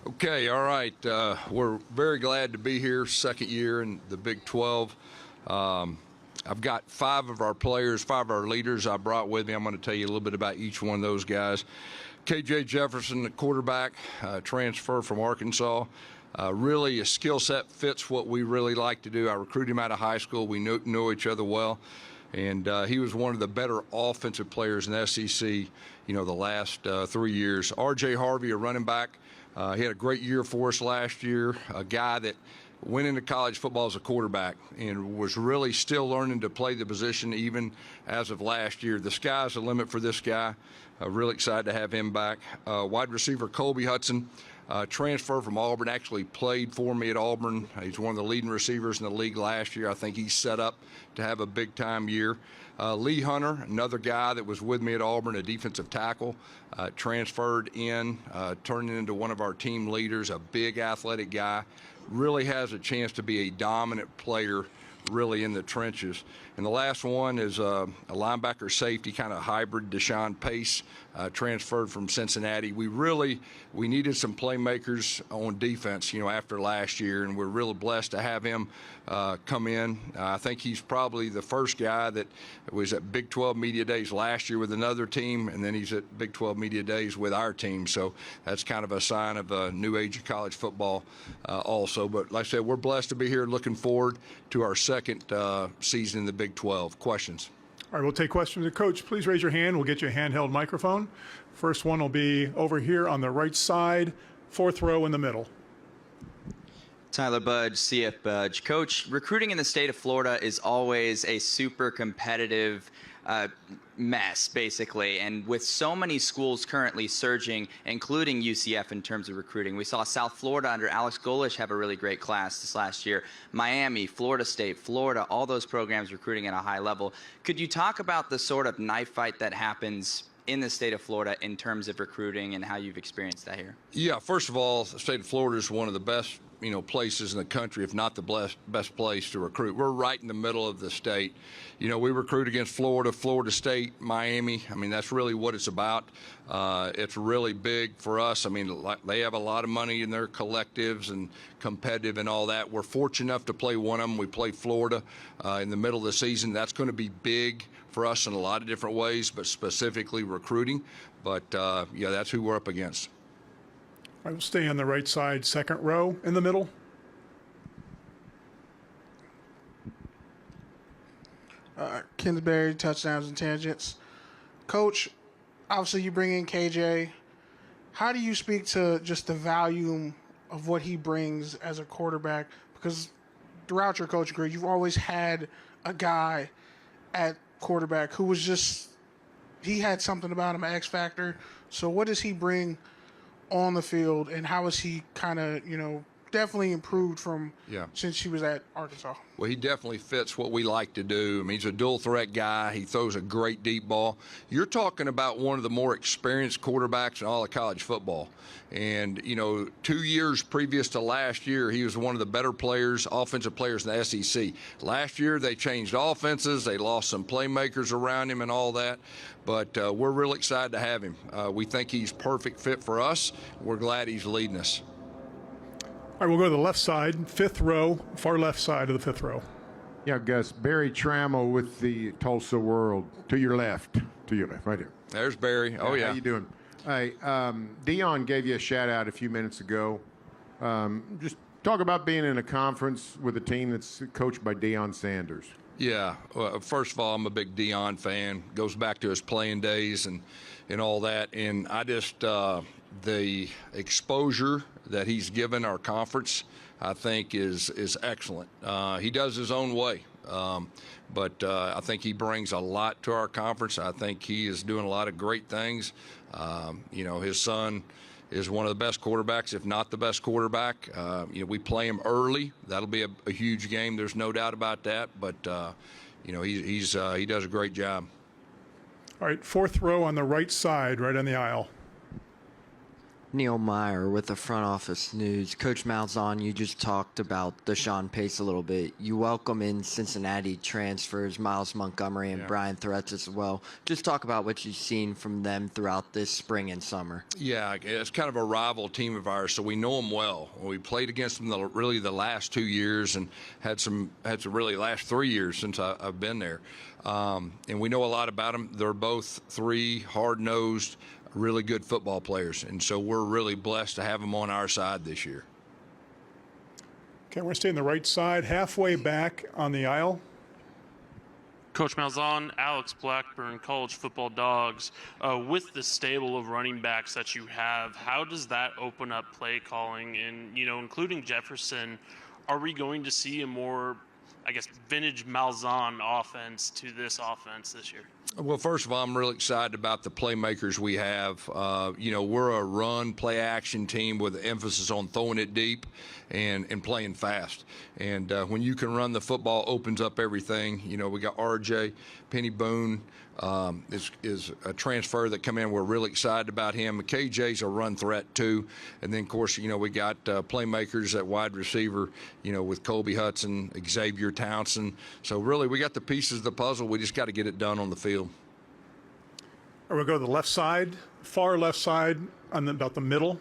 Okay, all right. We're very glad to be here, second year in the Big 12. I've got five of our leaders I brought with me. I'm going to tell you a little bit about each one of those guys. KJ Jefferson, the quarterback, transfer from Arkansas. Really, a skill set fits what we really like to do. I recruited him out of high school. We know each other well. And he was one of the better offensive players in the SEC, the last 3 years. R.J. Harvey, a running back. He had a great year for us last year, a guy that went into college football as a quarterback and was really still learning to play the position even as of last year. The sky's the limit for this guy. Really excited to have him back. Wide receiver Colby Hudson, transfer from Auburn, actually played for me at Auburn. He's one of the leading receivers in the league last year. I think he's set up to have a big-time year. Lee Hunter, another guy that was with me at Auburn, a defensive tackle, transferred in, turning into one of our team leaders, a big athletic guy, really has a chance to be a dominant player really in the trenches. And the last one is a linebacker safety, kind of hybrid, Deshaun Pace, transferred from Cincinnati. We needed some playmakers on defense, after last year, and we're really blessed to have him come in. I think he's probably the first guy that was at Big 12 Media Days last year with another team, and then he's at Big 12 Media Days with our team. So that's kind of a sign of a new age of college football also. But like I said, we're blessed to be here, looking forward to our second season in the Big 12. Questions? All right, we'll take questions. Coach, please raise your hand. We'll get you a handheld microphone. First one will be over here on the right side, fourth row in the middle. Tyler Budge, CF Budge. Coach, recruiting in the state of Florida is always a super competitive mess, basically. And with so many schools currently surging, including UCF in terms of recruiting. We saw South Florida under Alex Golish have a really great class this last year. Miami, Florida State, Florida, all those programs recruiting at a high level. Could you talk about the sort of knife fight that happens in the state of Florida in terms of recruiting and how you've experienced that here? Yeah, first of all, the state of Florida is one of the best places in the country, if not the best place to recruit. We're right in the middle of the state. We recruit against Florida, Florida State, Miami. I mean, that's really what it's about. It's really big for us. I mean, they have a lot of money in their collectives and competitive and all that. We're fortunate enough to play one of them. We play Florida in the middle of the season. That's going to be big for us in a lot of different ways, but specifically recruiting. But, yeah, that's who we're up against. I will stay on the right side, second row in the middle. Kingsbury, touchdowns and tangents. Coach, obviously you bring in KJ. How do you speak to just the value of what he brings as a quarterback? Because throughout your coaching career, you've always had a guy at quarterback who was just, he had something about him, an X factor. So what does he bring on the field, and how has he kind of, definitely improved from since he was at Arkansas? Well, he definitely fits what we like to do. I mean, he's a dual threat guy. He throws a great deep ball. You're talking about one of the more experienced quarterbacks in all of college football. And, 2 years previous to last year, he was one of the better players, offensive players in the SEC. Last year, they changed offenses. They lost some playmakers around him and all that. But we're really excited to have him. We think he's perfect fit for us. We're glad he's leading us. All right, we'll go to the left side, fifth row, far left side of the fifth row. Yeah, Gus, Barry Trammell with the Tulsa World. To your left, right here. There's Barry. Oh, yeah. How you doing? Hey, Dion gave you a shout-out a few minutes ago. Just talk about being in a conference with a team that's coached by Dion Sanders. Yeah. Well, first of all, I'm a big Dion fan. Goes back to his playing days and all that. And I just the exposure that he's given our conference, I think, is excellent. He does his own way. But I think he brings a lot to our conference. I think he is doing a lot of great things. His son is one of the best quarterbacks, if not the best quarterback. We play him early. That'll be a huge game. There's no doubt about that. But, he does a great job. All right, fourth row on the right side, right on the aisle. Neil Meyer with the Front Office News. Coach Malzahn, you just talked about Deshaun Pace a little bit. You welcome in Cincinnati transfers, Miles Montgomery and Brian Threats as well. Just talk about what you've seen from them throughout this spring and summer. Yeah, it's kind of a rival team of ours, so we know them well. We played against them really the last 2 years and had some really last 3 years since I've been there. And we know a lot about them. They're both three hard-nosed, really good football players, and so we're really blessed to have them on our side this year. Okay, we're going to stay on the right side, halfway back on the aisle. Coach Malzahn, Alex Blackburn, College Football Dogs. With the stable of running backs that you have, how does that open up play calling? And, including Jefferson, are we going to see a more, vintage Malzahn offense to this offense this year? Well, first of all, I'm really excited about the playmakers we have. We're a run, play-action team with an emphasis on throwing it deep and playing fast. And when you can run the football, opens up everything. We got R.J. Penny Boone is a transfer that come in. We're really excited about him. KJ's a run threat too. And then, of course, we got playmakers at wide receiver, with Colby Hudson, Xavier Townsend. So really, we got the pieces of the puzzle. We just got to get it done on the field. We'll go to the left side, far left side, about the middle.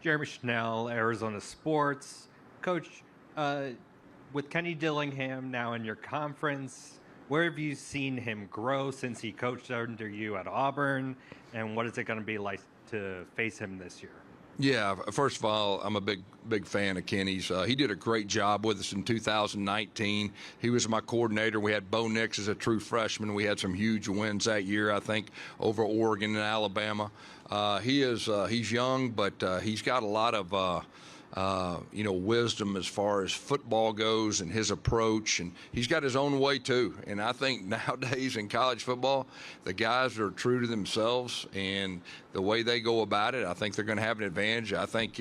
Jeremy Schnell, Arizona Sports. Coach, with Kenny Dillingham now in your conference, where have you seen him grow since he coached under you at Auburn, and what is it going to be like to face him this year? Yeah, first of all, I'm a big fan of Kenny's. He did a great job with us in 2019. He was my coordinator. We had Bo Nix as a true freshman. We had some huge wins that year, I think, over Oregon and Alabama. He's young, but he's got a lot of wisdom as far as football goes and his approach, and he's got his own way too. And I think nowadays in college football, the guys are true to themselves and the way they go about it. I think they're going to have an advantage. I think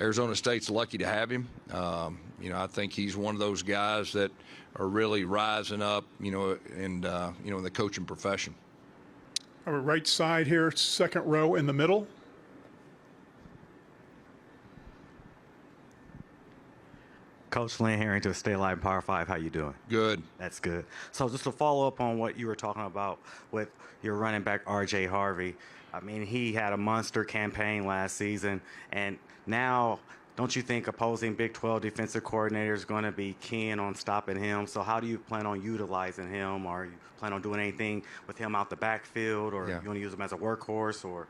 Arizona State's lucky to have him. I think he's one of those guys that are really rising up, in the coaching profession. Our right side here, second row in the middle. Coach Lynn Harrington, State Line Power 5, how you doing? Good. That's good. So just to follow up on what you were talking about with your running back, R.J. Harvey, I mean, he had a monster campaign last season, and now don't you think opposing Big 12 defensive coordinator is going to be keen on stopping him? So how do you plan on utilizing him? Or you plan on doing anything with him out the backfield, or you want to use him as a workhorse, or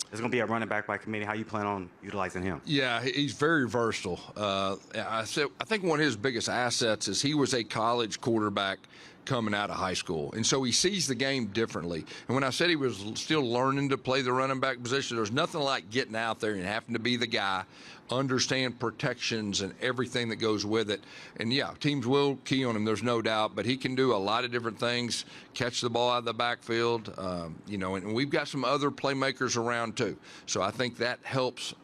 there's going to be a running back by committee? How you plan on utilizing him? Yeah, he's very versatile. I think one of his biggest assets is he was a college quarterback coming out of high school, and so he sees the game differently. And when I said he was still learning to play the running back position, there's nothing like getting out there and having to be the guy, understand protections and everything that goes with it. And yeah, teams will key on him, there's no doubt, but he can do a lot of different things, catch the ball out of the backfield, and we've got some other playmakers around too. So I think that helps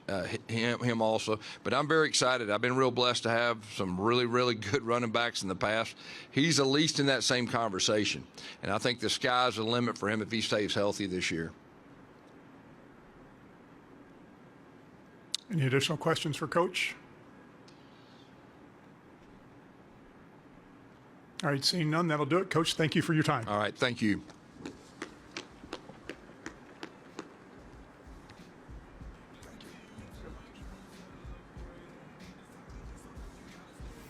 him also. But I'm very excited. I've been real blessed to have some really, really good running backs in the past. He's at least in that same conversation. And I think the sky's the limit for him if he stays healthy this year. Any additional questions for Coach? All right, seeing none, that'll do it. Coach, thank you for your time. All right, thank you.